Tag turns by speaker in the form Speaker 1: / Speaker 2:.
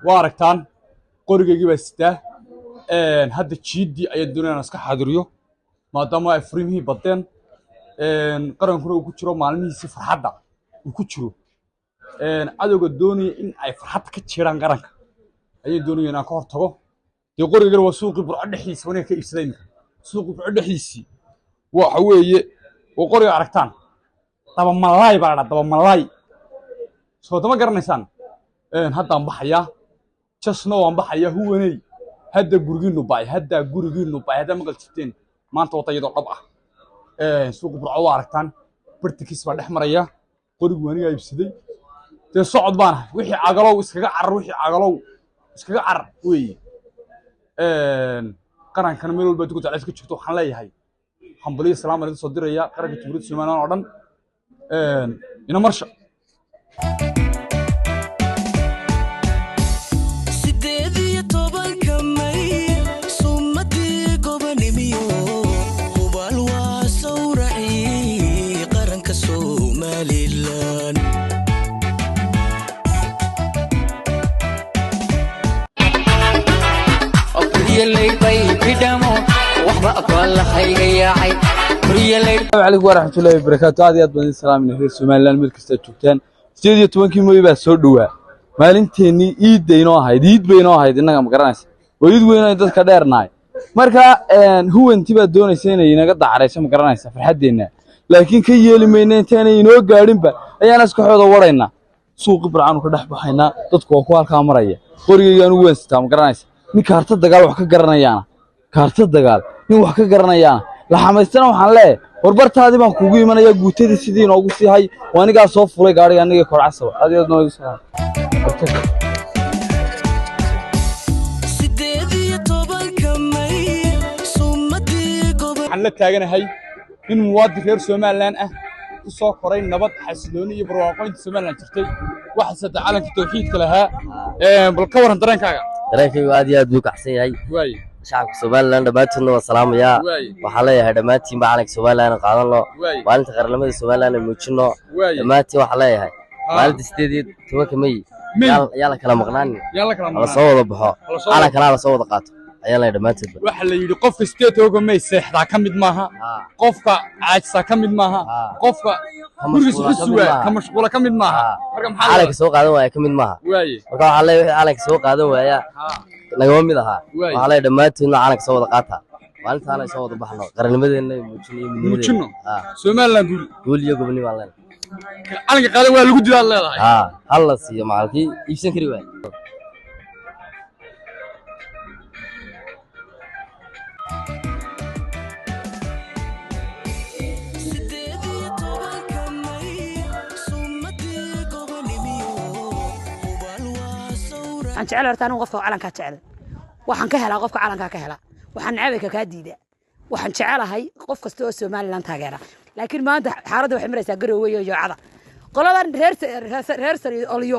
Speaker 1: واركتان قرية بسته هذا الشيء أي الدنيا نسك حاضريو ما دام أفريمه بدن قرن كله وكتشرو معلمي صفر حدا وكتشرو عدو الدنيا إن أي فرحت كتشيران قرنك أي الدنيا ناكور ترو يقول يقول وسوق برعد حيس وني كيف سليم سوق برعد حيسي وحوي وقرية عركتان طبعا ملاي بعد طبعا ملاي صوت ما قرنيسان هذا عم بحيا جسنا وعم بحيا هو ني هذا جورجين نباي هذا جورجين نباي هذا ما قلتين ما أنت وطيد الربع سوق برعو عركتان برتكيس بعد حمرية قرية وني جايب سدي تصعد بانه وحي عقلو اسكعر وحي عقلو اسكعر وي قرن كان ميل walba dugu tacayska jirto waxaan leeyahay xambuliye salaam alaykum soo diraya qaranka Jamhuuriyadda Soomaaliya oo dhan ina marsha السلام عليكم ورحمة الله وبركاته. هذه أطباء السلام من هير سومالي الملك استجوبتان. سيدي توانكي موي بس سودوا. مالنتيني إيد بينها إيد بينها إننا مقرناس. وإيد بينها إذا كدرناي. مركا هو انتبه دون سنة ينقطع عريسة مقرناس في حدنا. لكن كي يلمينين تاني ينوق قارين با. أي ناس كحوض ورينا. سوق برعان وكده بحينا تدقوا أقوال كامرية. قرية ينوون ستا مقرناس. نكارت الدجال وحكي قرنيانا. كارت الدجال. نوحكي قرنيانا. لحماستنا وحنلاه وربرت هذه بان كوغي من يا غوتيدي سيدين اوغو سي هاي وانيغا سو فولay gaariga aniga kor casab adiga noo ishaa xalla taaganahay in muwaadin reer Soomaaliland ah u soo koray nabad xasilooni iyo barwaaqoynta Soomaaliland jirtay waxa sada calanka tawxiidka lahaa bal ka waran dareenkaaga
Speaker 2: aad iyo aad buu kacsan yahay شعب Soomaaliland dhamaantoodna waa salaamaya waxa leeyahay dhamaantiin baalanka Soomaaliland qaadan loo maalinta qaranimada Soomaaliland muujino dhamaantiin waxa leeyahay maalinta 18 May yalla kala maqnaan la soo wada baxo ala kala la soo wada qaato ayaa la dhamaantiin
Speaker 1: waxa la yiri qofka 18 May seexda ka mid maaha qofka caajisa ka mid maaha qofka gurigiisa xisuwa ka mashquula ka mid maaha
Speaker 2: marka maxaa alanka soo qaadan waaya ka mid maaha marka waxa leeyahay alanka soo qaadan waaya laga mid aha waxa la dhamaantoodna calanka soo wada qaata maalintaana soo wada baxno qaranimadeena muujino
Speaker 1: Soomaaliland
Speaker 2: guul iyo gobonimo aan
Speaker 1: calanka qaadan waa lagu dilaa leedahay
Speaker 2: halla siiyo macalkii iibsan kari waay
Speaker 3: أنا جعل أرتان وقفك على كاتعل وحن كهلا قفك على كهلا وحن عبك كاديدة وحن جعلها هاي قفك استوى مال لان تاجرة لكن ما أنت حارد وحمرة سجروا ويا جعلة قلنا هرس اليوم